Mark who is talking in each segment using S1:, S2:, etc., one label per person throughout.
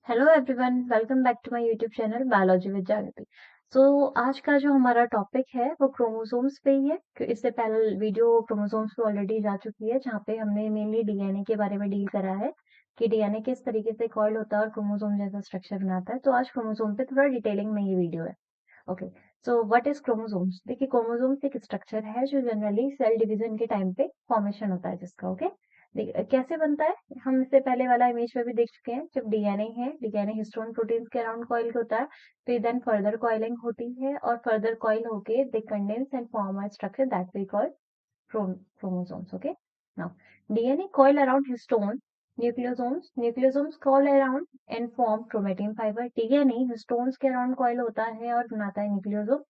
S1: Hello everyone, welcome back to my YouTube channel biology with Jagriti. आज का जो हमारा टॉपिक है वो क्रोमोसोम्स पे ही है। इससे पहले वीडियो क्रोमोसोम्स पे ऑलरेडी जा चुकी है, जहाँ पे हमने मेनली डीएनए के बारे में डील करा है कि डीएनए किस तरीके से कॉइल होता है और क्रोमोसोम जैसा स्ट्रक्चर बनाता है। तो आज क्रोमोसोम पे थोड़ा डिटेलिंग में ये वीडियो है। Okay, so what is chromosomes? देखिए, क्रोमोसोम्स एक स्ट्रक्चर है जो जनरली सेल डिवीजन के टाइम पे फॉर्मेशन होता है जिसका। ओके, कैसे बनता है? हम इससे पहले वाला इमेज में भी देख चुके हैं। जब डीएनए है, डीएनए हिस्टोन प्रोटीन्स के अराउंड कॉइल होता है, फिर देन फर्दर कॉइलिंग होती है और फर्दर कॉइल होके they condense and form a structure that we call chromosomes. Okay, now DNA coil around histone, nucleosomes coil around and form chromatin fiber. DNA histones के around coil होता है और बनाता है न्यूक्लियोसोम।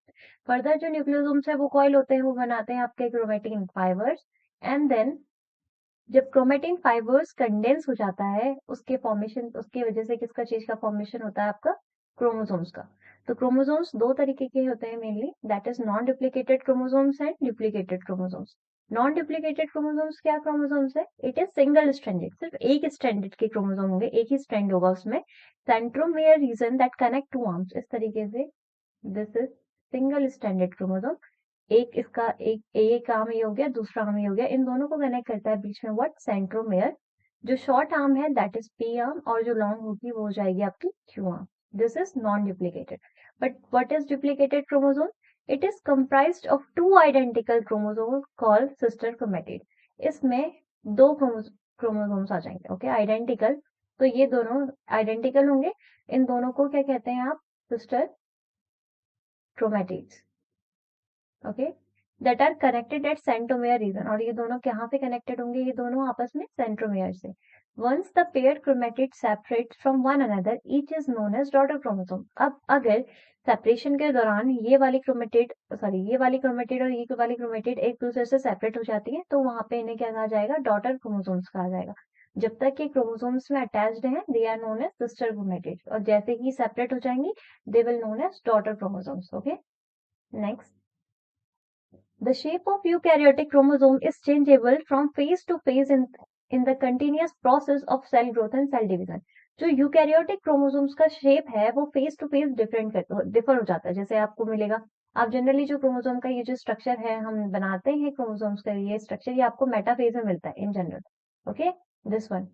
S1: फर्दर जो nucleosomes है वो कॉइल होते हैं, वो बनाते हैं आपके क्रोमेटिन फाइबर्स। एंड देन जब क्रोमेटिन फाइबर्स कंडेंस हो जाता है, उसके फॉर्मेशन, उसकी वजह से किसका चीज का फॉर्मेशन होता है? आपका क्रोमोसोम्स का। तो क्रोमोसोम्स दो तरीके के होते हैं mainly, that is non duplicated chromosomes and duplicated chromosomes. Non duplicated chromosomes क्या क्रोमोसोम्स है? इट इज सिंगल स्ट्रैंडेड, सिर्फ एक स्ट्रैंडेड के क्रोमोसोम होंगे, एक ही स्ट्रैंड होगा उसमें। Centromere region that connect to arms, इस तरीके से this is single stranded chromosome. एक इसका एक आर्म ये हो गया, दूसरा आर्म ये हो गया, इन दोनों को कनेक्ट करता है बीच में व्हाट? सेंट्रोमेयर। जो शॉर्ट आर्म है दैट इज पी आर्म, और जो लॉन्ग होगी वो हो जाएगी आपकी Q arm. This is non duplicated. But what is duplicated chromosome? It is comprised of two identical chromosome called sister chromatid. इसमें दो क्रोमोसोम्स आ जाएंगे। ओके, आइडेंटिकल, तो ये दोनों आइडेंटिकल होंगे। इन दोनों को क्या कहते हैं आप? Sister chromatids. Okay, that are connected at centromere region. और ये दोनों कहाँ पे कनेक्टेड होंगे? ये दोनों आपस में सेंट्रोमेयर से। Once the paired chromatid separate from one another, each is known as daughter chromosome. अब अगर सेपरेशन के दौरान ये वाली क्रोमेटिड, ये वाली क्रोमेटिड और ये वाली क्रोमेटिड एक दूसरे से सेपरेट हो जाती है, तो वहां पे इन्हें क्या कहा जाएगा? डॉटर क्रोमोसोम्स कहा जाएगा। जब तक ये क्रोमोसोम्स में अटैच्ड हैं, they are known as sister chromatid, और जैसे ही सेपरेट हो जाएंगी, they will known as daughter chromosomes. Okay, next, the shape of eukaryotic chromosome is changeable from phase to phase in the continuous process of cell growth and cell division. जो eukaryotic chromosomes का shape है वो phase two phase differ हो जाता है। जैसे आपको मिलेगा, आप जनरली जो क्रोमोसोम का ये जो स्ट्रक्चर है हम बनाते हैं क्रोमोसोम्स का, ये स्ट्रक्चर ये आपको मेटाफेज में मिलता है in general. Okay, this one.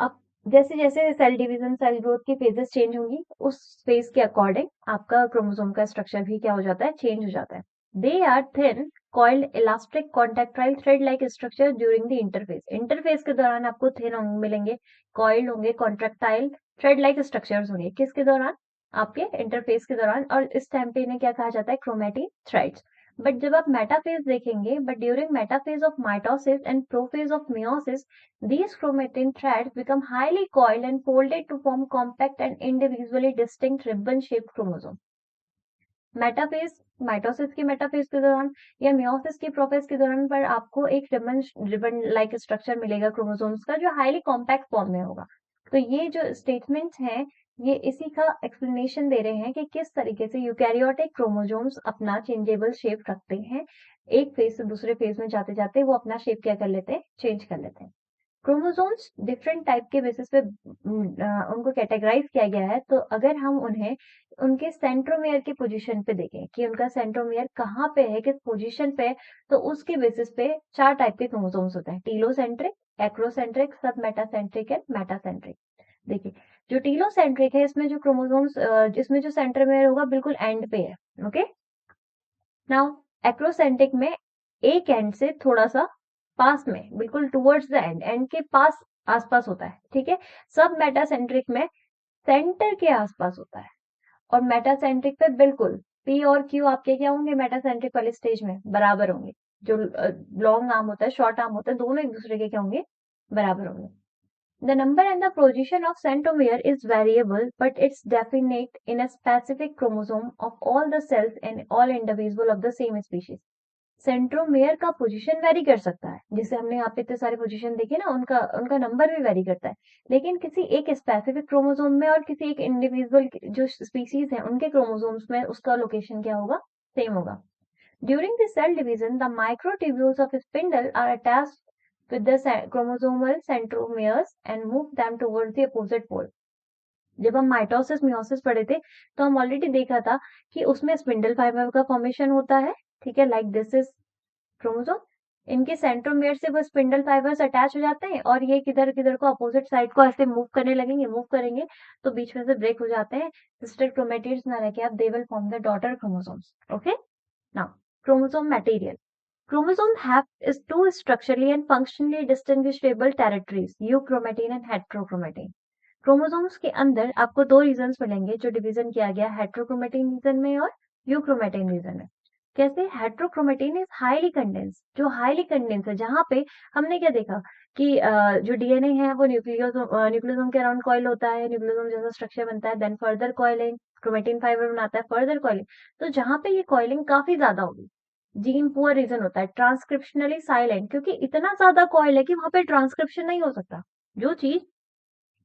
S1: अब जैसे जैसे सेल डिवीजन, सेल ग्रोथ की फेजेस चेंज होंगी, उस फेज के अकॉर्डिंग आपका क्रोमोसोम का स्ट्रक्चर भी क्या हो जाता है? चेंज हो जाता है। They are thin coiled elastic contractile thread like structure during the interphase. Interphase के दौरान आपको थिन मिलेंगे, कॉइल्ड होंगे, कॉन्ट्रेक्टाइल थ्रेड लाइक स्ट्रक्चर्स होंगे। किसके दौरान? आपके इंटरफेस के दौरान। और इस टाइम पे इन्हें क्या कहा जाता है? Chromatin threads. बट जब आप मेटाफेज देखेंगे, but during metaphase of mitosis and prophase of meiosis, these chromatin threads become highly coiled and folded to form compact and individually distinct ribbon-shaped chromosome. Metaphase, mitosis की metaphase के दौरान या meiosis की prophase के दौरान पर आपको एक रिबन रिबन लाइक स्ट्रक्चर मिलेगा क्रोमोसोम्स का, जो हाईली कॉम्पैक्ट फॉर्म में होगा। तो ये जो स्टेटमेंट्स हैं, ये इसी का एक्सप्लेनेशन दे रहे हैं कि किस तरीके से यूकैरियोटिक क्रोमोसोम्स अपना चेंजेबल शेप रखते हैं। एक फेज से दूसरे फेज में जाते जाते वो अपना शेप क्या कर लेते हैं? चेंज कर लेते हैं। क्रोमोसोम्स डिफरेंट टाइप के बेसिस पे उनको कैटेगराइज किया गया है। तो अगर हम उन्हें उनके सेंट्रोमेयर की पोजीशन पे देखें कि उनका सेंट्रोमेयर कहाँ पे है, किस पोजीशन पे है, तो उसके बेसिस पे चार टाइप के क्रोमोसोम्स होते हैं: टीलोसेंट्रिक, एक्रोसेंट्रिक, सब मेटासेंट्रिक एंड मेटासेंट्रिक। देखिए, जो टीलोसेंट्रिक है, इसमें जो क्रोमोसोम्स, जिसमें जो सेंट्रोमेयर होगा बिल्कुल एंड पे है। ओके, नाउ एक्रोसेंट्रिक में एक एंड से थोड़ा सा पास में, बिल्कुल टुवर्ड्स द एंड, एंड के पास, आसपास होता है। ठीक है, सब मेटासेंट्रिक में सेंटर के आसपास होता है, और मेटासेंट्रिक पे बिल्कुल पी और क्यू आपके क्या होंगे? मेटासेंट्रिक वाले स्टेज में बराबर होंगे। जो लॉन्ग आर्म होता है, शॉर्ट आर्म होता है, दोनों एक दूसरे के क्या होंगे? बराबर होंगे। The number and the position of centromere is variable, but it's definite in a specific chromosome of all the cells and all individual of the same species. Centromere का पोजीशन वेरी कर सकता है, जैसे हमने यहाँ पे इतने सारे पोजीशन देखे ना, उनका उनका नंबर भी वेरी करता है, लेकिन किसी एक स्पेसिफिक क्रोमोसोम में और किसी एक इंडिविजुअल जो स्पीसीज है उनके क्रोमोसोम्स में उसका लोकेशन क्या होगा? सेम होगा। During the cell division, the microtubules of spindle are attached with the chromosomal centromeres and move them towards the opposite pole. जब हम माइटोसिस मियोसिस पढ़े थे तो हम ऑलरेडी देखा था कि उसमें स्पिंडल फाइबर का फॉर्मेशन होता है, ठीक है, लाइक दिस इज क्रोमोसोम। इनके सेंट्रोमियर से वो स्पिंडल फाइबर्स अटैच हो जाते हैं और ये किधर किधर को अपोजिट साइड को ऐसे मूव करने लगेंगे, मूव करेंगे तो बीच में से ब्रेक हो जाते हैं, सिस्टर क्रोमेटिड्स ना रह के अब they will form the daughter chromosomes. Okay, now chromosome material. Chromosomes have is two structurally and functionally distinguishable territories, euchromatin and heterochromatin. Chromosomes के अंदर आपको दो रीजन्स मिलेंगे जो डिवीजन किया गया हेट्रोक्रोमेटिन रीजन में और यूक्रोमेटिन रीजन में। कैसे? हेट्रोक्रोमेटिन इज हाईली कंडेंस, जो हाईली कंडेंस है, जहां पे हमने क्या देखा कि जो डीएनए है वो न्यूक्लियोसोम के अराउंड कॉइल होता है, न्यूक्लियोसोम जैसा स्ट्रक्चर बनता है, then further coiling, chromatin fibre बनाता है, फर्दर कॉइलिंग। तो जहां पे ये कॉइलिंग काफी ज्यादा होगी, जीन पुअर रीजन होता है, ट्रांसक्रिप्शनली साइलेंट, क्योंकि इतना ज्यादा कॉइल है कि वहां पे ट्रांसक्रिप्शन नहीं हो सकता। जो चीज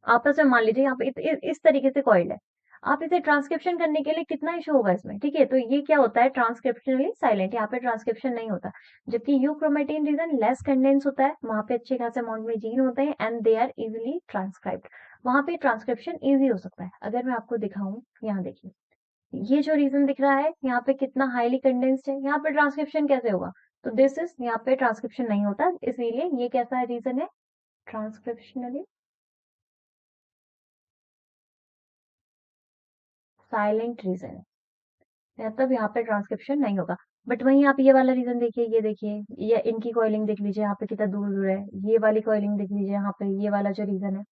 S1: आपस में मान लीजिए यहाँ पे इस तरीके से कॉइल है, आप इसे ट्रांसक्रिप्शन करने के लिए कितना इशू होगा इसमें, ठीक है, तो ये क्या होता है, ट्रांसक्रिप्शनली साइलेंट, यहाँ पे ट्रांसक्रिप्शन नहीं होता। जबकि यूक्रोमेटिन रीजन लेस कंडेंस होता है, वहां पे अच्छे खासे अमाउंट में जीन होते हैं and they are easily transcribed, वहां पे ट्रांसक्रिप्शन इजी हो सकता है। अगर मैं आपको दिखाऊं, यहाँ देखिए, ये जो रीजन दिख रहा है यहाँ पे कितना हाईली कंडेंस्ड है, यहाँ पे ट्रांसक्रिप्शन कैसे होगा, तो दिस इज, यहाँ पे ट्रांसक्रिप्शन नहीं होता, इसीलिए ये कैसा रीजन है, ट्रांसक्रिप्शनली साइलेंट रीजन है, मतलब यहाँ पे ट्रांसक्रिप्शन नहीं होगा। बट वहीं आप ये वाला रीजन देखिए, ये देखिए, ये इनकी कॉइलिंग देख लीजिए, यहाँ पे कितना दूर दूर है, ये वाली कॉइलिंग देख लीजिए, यहाँ पे ये वाला जो रीजन है,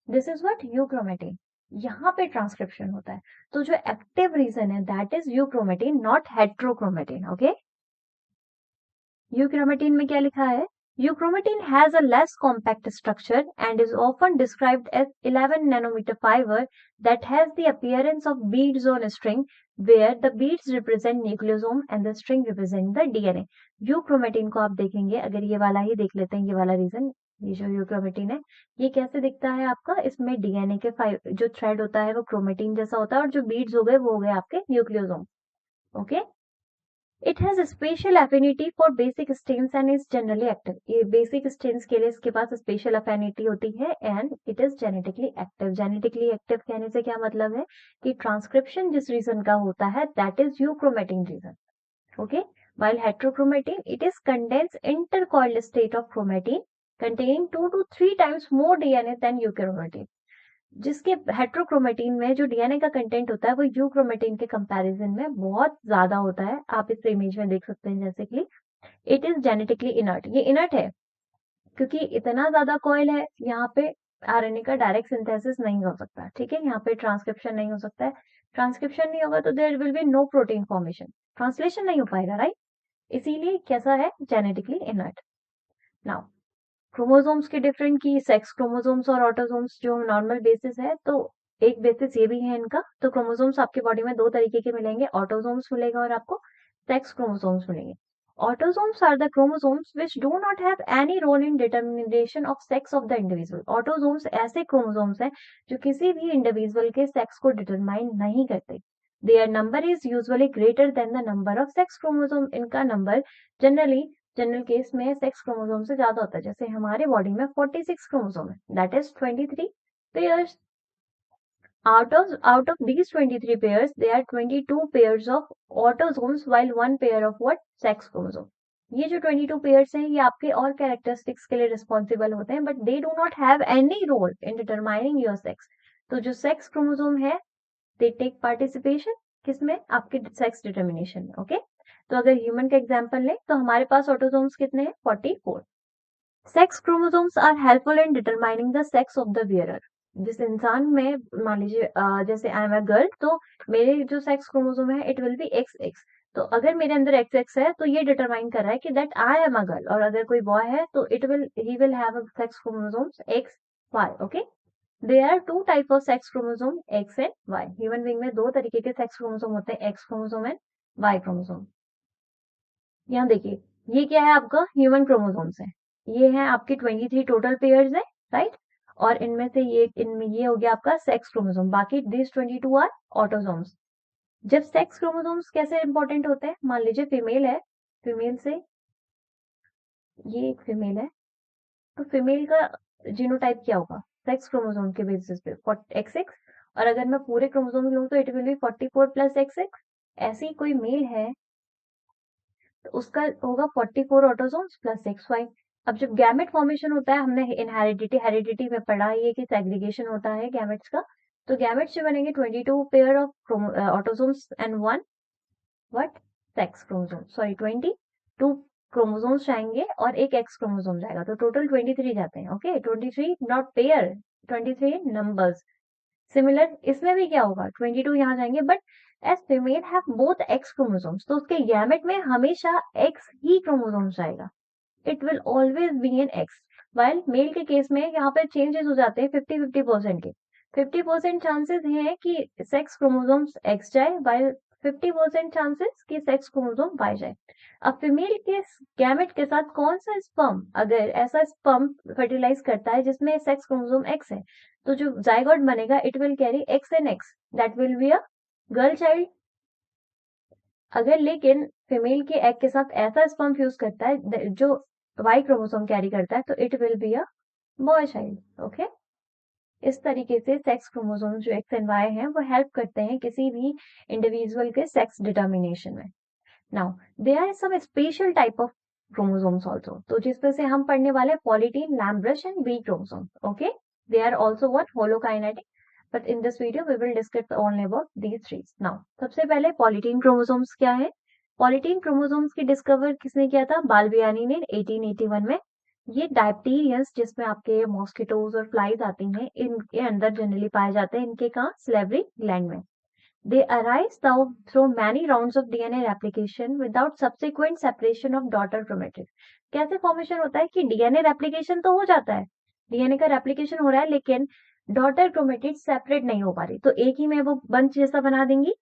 S1: दिस इज व्हाट, यूक्रोमेटिन, यहाँ पे ट्रांसक्रिप्शन होता है। तो जो एक्टिव रीजन है that is euchromatin, not heterochromatin. Okay, euchromatin में क्या लिखा है, euchromatin has a less compact structure and is often described as 11 nanometre fibre that has the appearance of beads on a string where the beads represent nucleosome and the string represent the DNA. Euchromatin को आप देखेंगे, अगर ये वाला ही देख लेते हैं, ये वाला रीजन, ये जो यूक्रोमेटिन है, ये कैसे दिखता है आपका, इसमें डीएनए के जो थ्रेड होता है वो क्रोमेटिन जैसा होता है और जो बीड्स हो गए वो हो गए आपके nucleosome. Okay, it has special affinity for basic stains and is generally active, ये बेसिक स्टेन्स के लिए इसके पास स्पेशल एफिनिटी होती है and it is genetically active. Genetically active कहने से क्या मतलब है कि ट्रांसक्रिप्शन जिस रीजन का होता है that is euchromatin region. Okay, while heterochromatin it is condensed intercoiled state of chromatin containing 2 to 3 times more DNA than euchromatin। जिसके हेट्रोक्रोमेटिन में जो डीएनए का कंटेंट होता है वो यूक्रोमेटिन के कंपैरिजन में बहुत ज्यादा होता है, आप इस इमेज में देख सकते हैं, जैसे कि इट इज जेनेटिकली इनर्ट, ये इनर्ट है क्योंकि इतना ज्यादा कॉइल है, यहाँ पे आरएनए का डायरेक्ट सिंथेसिस नहीं हो सकता, ठीक है, यहाँ पे ट्रांसक्रिप्शन नहीं हो सकता है, ट्रांसक्रिप्शन नहीं होगा so there will be no protein formation, translation नहीं हो पाएगा, राइट, इसीलिए कैसा है, जेनेटिकली इनर्ट। नाउ क्रोमोसोम्स के डिफरेंट की सेक्स क्रोमोसोम्स और ऑटोसोम्स जो नॉर्मल बेसिस है, तो एक बेसिस ये भी है इनका। तो क्रोमोसोम्स आपके बॉडी में दो तरीके के मिलेंगे, ऑटोसोम्स मिलेगा और आपको सेक्स क्रोमोसोम्स मिलेंगे। Autosomes are the chromosomes which do not have any role in determination of sex of the individual. Autosomes ऐसे क्रोमोसोम्स हैं जो किसी भी इंडिविजुअल के सेक्स को डिटरमाइन नहीं करते। Their number is usually greater than the number of sex chromosome. इनका नंबर जनरली, जनरल केस में सेक्स क्रोमोसोम से ज्यादा होता है, जैसे हमारे बॉडी में 46 क्रोमोसोम है, that is 23 pairs. out of these 23 pairs there are 22 pairs of autosomes while one pair of what, sex chromosome। ये जो 22 पेयर्स हैं ये आपके और कैरेक्टरिस्टिक्स के लिए रिस्पॉन्सिबल होते हैं but they do not have any role in determining your sex. तो जो सेक्स क्रोमोसोम है दे टेक पार्टिसिपेशन किसमें, आपके सेक्स डिटर्मिनेशन में। ओके, तो अगर ह्यूमन का एग्जांपल लें तो हमारे पास ऑटोसोम्स कितने हैं, 44। Sex chromosomes are helpful in determining the sex of the bearer. जिस इंसान में, मान लीजिए जैसे आई एम अ गर्ल, तो मेरे जो सेक्स क्रोमोसोम है it will B x x. तो अगर मेरे अंदर एक्स एक्स है तो ये डिटरमाइन कर रहा है कि that I am a girl, और अगर कोई बॉय है so he will have a sex chromosomes X Y. Okay, there are two type of sex chromosome, X and Y. Human being में दो तरीके के सेक्स क्रोमोसोम होते हैं, X chromosome and Y chromosome. यहाँ देखिए, ये क्या है, आपका ह्यूमन क्रोमोसोम्स है, ये है आपके 23 टोटल पेयर्स है, राइट, और इनमें से इनमें ये हो गया आपका सेक्स क्रोमोसोम, बाकी दिस 22 आर ऑटोसोम्स। जब सेक्स क्रोमोसोम्स कैसे इंपॉर्टेंट होते हैं, मान लीजिए फीमेल है, फीमेल से, ये एक फीमेल है, तो फीमेल का जीनोटाइप क्या होगा, सेक्स क्रोमोसोम के बेसिस पे एक्स एक्स, और अगर मैं पूरे क्रोमोसोम लूँ तो it will B 44 plus XX। ऐसे ही कोई मेल है तो उसका होगा 44 ऑटोसोम्स प्लस XY। अब जब गैमेट फॉर्मेशन होता है, हमने हेरिडिटी में पढ़ा है कि सेग्रीगेशन होता है गैमेट्स का, तो गैमेट्स जो बनेंगे 22 pair of autosomes and 1 what sex chromosome, sorry 22 chromosomes जाएंगे और एक एक्स क्रोमोसोम जाएगा, तो टोटल 23 जाते हैं। Okay, 23 not pair, 23 numbers. Similar इसमें भी क्या होगा, 22 यहाँ जाएंगे, but as female have both X chromosomes, so उसके गैमेट में हमेशा एक्स ही क्रोमोसोम्स आएगा। It will always be an X. While male के केस में यहाँ पे चेंजेस हो जाते हैं 50-50% के। 50% चांसेस हैं कि सेक्स क्रोमोसोम्स एक्स जाए, वाइल 50% चांसेस कि सेक्स क्रोमोसोम वाई जाए। अब फीमेल के गैमेट के साथ कौन सा स्पर्म, अगर ऐसा स्पर्म फर्टिलाइज करता है जिसमें सेक्स क्रोमोसोम एक्स है, तो जो जाइगोट बनेगा it will carry x and x, that will be a girl child. अगर लेकिन फीमेल के एग के साथ ऐसा स्पर्म फ्यूज करता है जो वाई क्रोमोसोम कैरी करता है, तो it will be a boy child. Okay, इस तरीके से सेक्स क्रोमोसोम जो एक्स एंड वाई हैं वो हेल्प करते हैं किसी भी इंडिविजुअल के सेक्स डिटर्मिनेशन में। Now there are some special type of chromosomes also, तो जिसमें से हम पढ़ने वाले polytene, lampbrush and B chromosome. Okay, they are also what holokinetic, but in this video we will discuss only about these three. Now सबसे पहले polytene chromosomes क्या है। पॉलीटीन क्रोमोसोम्स की डिस्कवर किसने किया था, बाल्बियानी ने 1881 में। ये डायप्टीरियंस, जिसमें आपके मॉस्किटोज और फ्लाइज आती हैं, इनके अंदर जनरली पाए जाते हैं। इनके कहाँ, स्लेवरी ग्लैंड में। They arise through many rounds of DNA replication without subsequent separation of daughter chromatin. कैसे फॉर्मेशन होता है कि डीएनए रेप्लिकेशन तो हो जाता है, डीएनए का रेप्लिकेशन हो रहा है, लेकिन डॉटर क्रोमेटिड सेपरेट नहीं हो पा रही, तो एक ही में वो बंच जैसा बना देंगी।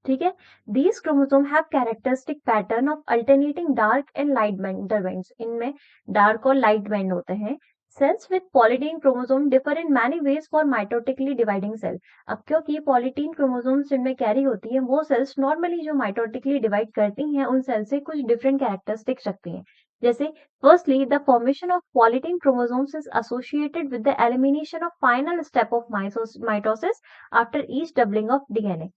S1: ठीक है, these chromosome have characteristic pattern of alternating dark and light bands. इनमें डार्क और लाइट बैंड होते हैं। Cells with polytene chromosome differ in many ways for mitotically dividing cell. अब क्योंकि पॉलीटीन क्रोमोसोम्स जिनमें कैरी होती है, वो सेल्स नॉर्मली जो माइटोटिकली डिवाइड करती हैं उन सेल से कुछ डिफरेंट कैरेक्टरिस्टिक्स रखती हैं। जैसे firstly the formation of polytene chromosomes is associated with the elimination of final step of mitosis after each doubling of DNA.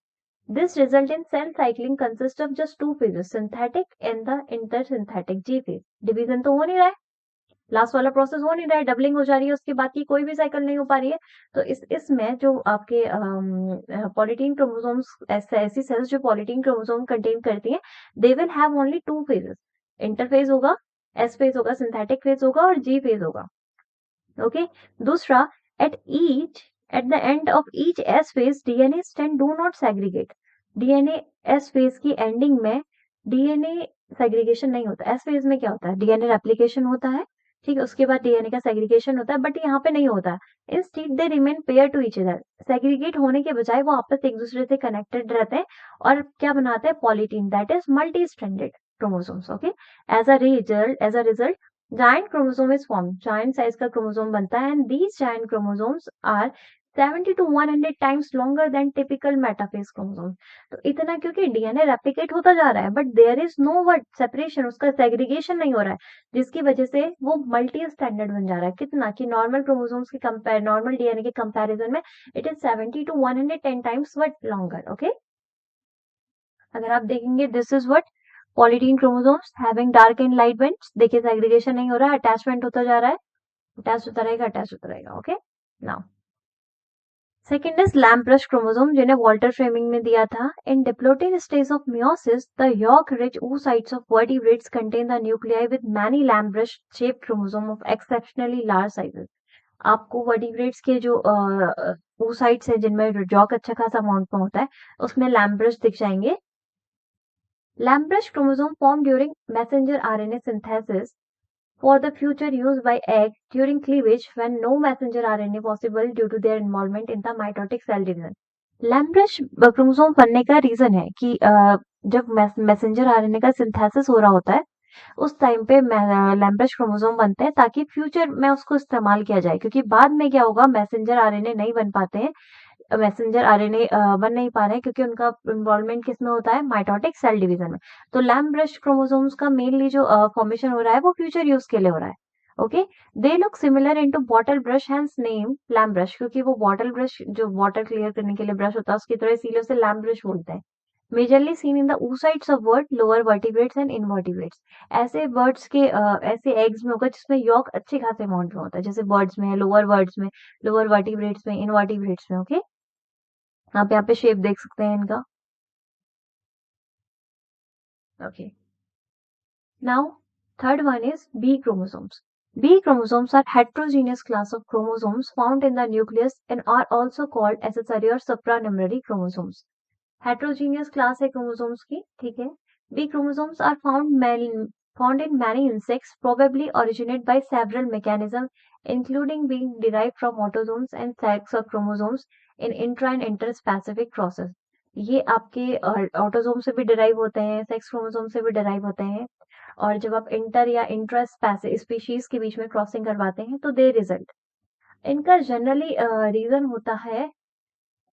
S1: This result in cell cycling consists of just two phases, synthetic and the intersynthetic G phase. Division तो हो नहीं रहा है, last वाला process हो नहीं रहा है, डबलिंग हो जा रही है, उसके बाद की कोई भी साइकिल नहीं हो पा रही है। तो इसमें जो आपके पॉलीटीन क्रोमोसोम्स, ऐसी सेल्स जो पॉलीटीन क्रोमोसोम कंटेन करती हैं, they will have only two phases, interphase होगा, एस फेज होगा, सिंथेटिक फेज होगा और जी फेज होगा। ओके, दूसरा, at the end of each S phase, DNA strand do not segregate. DNA S phase की ending में DNA सेग्रीगेशन नहीं होता। S phase में क्या होता है, DNA रेप्लिकेशन होता है, ठीक है, उसके बाद DNA का सेग्रीगेशन होता है, बट यहाँ पे नहीं होता। Instead they remain pair to each other, segregate होने के बजाय वो आपस एक दूसरे से कनेक्टेड रहते हैं और क्या बनाते हैं, polytene, that is multi stranded chromosomes. Okay, as a result giant chromosome is formed, giant size का क्रोमोसोम बनता है, and these giant chromosomes are 70 to 100 times longer than typical metaphase chromosomes. तो इतना क्योंकि डीएनए रेप्लिकेट होता जा रहा है, but there is no word separation, उसका सेग्रीगेशन नहीं हो रहा है, जिसकी वजह से वो मल्टी स्टैंडर्ड बन जा रहा है। कितना कि नॉर्मल क्रोमोसोम्स के कंपेयर, नॉर्मल डीएनए के कंपैरिजन में it is 70 to 110 times what longer. Okay, अगर आप देखेंगे this is what polytene chromosomes having dark and light bands, देखिए सेग्रीगेशन नहीं हो रहा है, अटैचमेंट होता जा रहा है, अटैच होता रहेगा, अटैच होता रहेगा। Okay, now second is lampbrush chromosome, जिन्हें वॉल्टर फ्रेमिंग ने दिया था। In diplotene stage of meiosis, the yolk rich oocytes of vertebrates contain the nuclei with many lambrush shaped chromosome of exceptionally large sizes. आपको vertebrates के जो oocytes है जिनमें Jacques अच्छा खासा अमाउंट में होता है, उसमें लैम्ब्रश दिख जाएंगे। Lambrush chromosome formed during messenger RNA synthesis for the future use by egg during cleavage when no messenger RNA possible due to their involvement in the mitotic cell division. Lambrush chromosome बनने का reason है कि जब messenger RNA का synthesis हो रहा होता है, उस टाइम पे लैम्ब्रश क्रोमोसोम बनते हैं ताकि फ्यूचर में उसको इस्तेमाल किया जाए, क्योंकि बाद में क्या होगा, मैसेंजर आरएनए नहीं बन पाते हैं, मैसेंजर आरएनए बन नहीं पा रहे हैं क्योंकि उनका इन्वॉल्वमेंट किसमें होता है, माइटोटिक सेल डिवीजन में। तो लैम्ब्रश क्रोमोसोम्स का मेनली जो फॉर्मेशन हो रहा है वो फ्यूचर यूज के लिए हो रहा है। Okay, they look similar into bottle brush hence name lamp brush, क्योंकि वो बॉटल ब्रश जो वाटर क्लियर करने के लिए ब्रश होता है उसकी तरह, इसीलिए उसे लैम्प ब्रश बोलते हैं। Majorly seen in the oocytes of bird, lower vertebrates and invertebrates. ऐसे बर्ड्स के ऐसे एग्स में होगा जिसमें यॉक अच्छे खासे अमाउंट में होता है, जैसे बर्ड्स में है, लोअर बर्ड्स में, लोअर वर्टिब्रेट्स में, इनवर्टिब्रेट्स में। ओके, आप यहाँ पे शेप देख सकते हैं इनका। Okay, now third one is B chromosomes. B chromosomes are heterogeneous class of chromosomes found in the nucleus and are also called accessory और supranumerary chromosomes. Heterogeneous class है chromosomes की, ठीक है। B chromosomes are found in many insects, probably originate by several mechanisms, including being derived from autosomes and sex of chromosomes in intra and interspecific process. ये आपके autosome से भी derive होते हैं, सेक्स क्रोमोसोम से भी डिराइव होते हैं, और जब आप इंटर या इंट्रा स्पीशीज के बीच में क्रॉसिंग करवाते हैं तो दे रिजल्ट। इनका जनरली रीजन होता है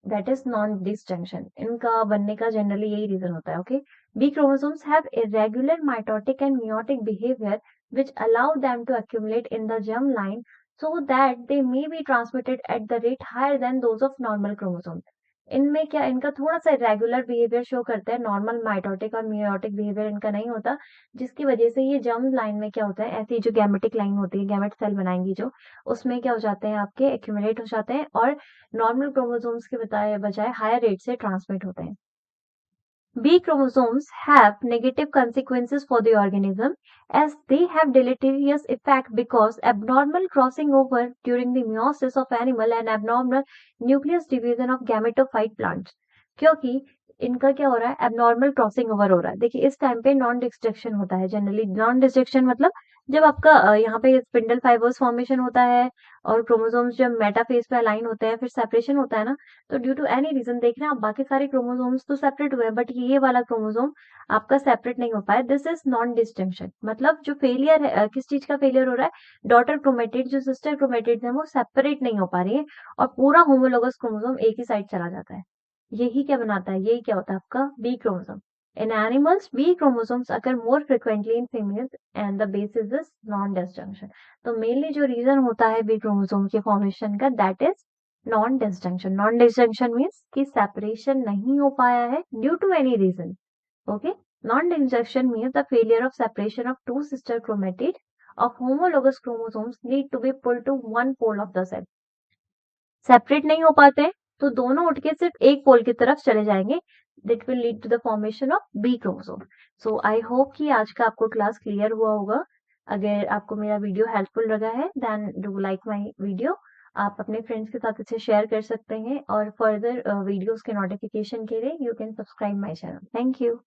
S1: दैट इज नॉन डिसजंक्शन। इनका बनने का जनरली यही रीजन होता है। Okay, B chromosomes have irregular mitotic and meiotic behaviour which allow them to accumulate in the germline so that they may be transmitted at the rate higher than those of normal chromosomes. इनमें क्या, इनका थोड़ा सा regular behaviour show करता है, normal mitotic और meiotic behaviour इनका नहीं होता, जिसकी वजह से ये जर्म लाइन में क्या होता है, ऐसी जो गैमेटिक लाइन होती है, गैमेट सेल बनाएंगी जो, उसमें क्या हो जाते हैं, आपके एक्यूमुलेट हो जाते हैं और नॉर्मल क्रोमोसोम्स के बजाय हायर रेट से ट्रांसमिट होते हैं। B chromosomes have negative consequences for the organism as they have deleterious effect because abnormal crossing over during the meiosis of animal and abnormal nucleus division of gametophyte plants। क्योंकि इनका क्या हो रहा है, abnormal crossing over हो रहा है। देखिए इस टाइम पे नॉन डिस्ट्रक्शन होता है जनरली। नॉन डिस्ट्रक्शन मतलब जब आपका यहाँ पे स्पिंडल फाइबर्स फॉर्मेशन होता है और क्रोमोसोम्स जब मेटाफेज पे अलाइन होते हैं, फिर सेपरेशन होता है ना, तो ड्यू टू एनी रीजन देख रहे हैं आप बाकी सारे क्रोमोसोम्स तो सेपरेट हुए हैं, बट ये वाला क्रोमोसोम आपका सेपरेट नहीं हो पाया। This is non distinction. मतलब जो फेलियर है, किस चीज का फेलियर हो रहा है, डॉटर क्रोमेटिड जो सिस्टर क्रोमेटिड है वो सेपरेट नहीं हो पा रही है और पूरा होमोलोगस क्रोमोसोम एक ही साइड चला जाता है। यही क्या बनाता है, यही क्या होता है आपका B chromosome. In animals, B chromosomes occur more frequently in females and the basis is non-disjunction. तो मेनली जो रीजन होता है बी क्रोमोसोम के फॉर्मेशन का, that is non disjunction. Non disjunction means कि सेपरेशन नहीं हो पाया है due to any reason. Okay, non disjunction means the failure of separation of two sister chromatid of homologous chromosomes need to be pulled to one pole of the cell. Separate नहीं हो पाते हैं तो दोनों उठ के सिर्फ एक पोल की तरफ चले जाएंगे, that will lead to the formation of B chromosome. So I hope कि आज का आपको क्लास क्लियर हुआ होगा। अगर आपको मेरा वीडियो हेल्पफुल लगा है then do like my video. आप अपने फ्रेंड्स के साथ इसे शेयर कर सकते हैं और फर्दर वीडियोस के नोटिफिकेशन के लिए you can subscribe my channel. Thank you.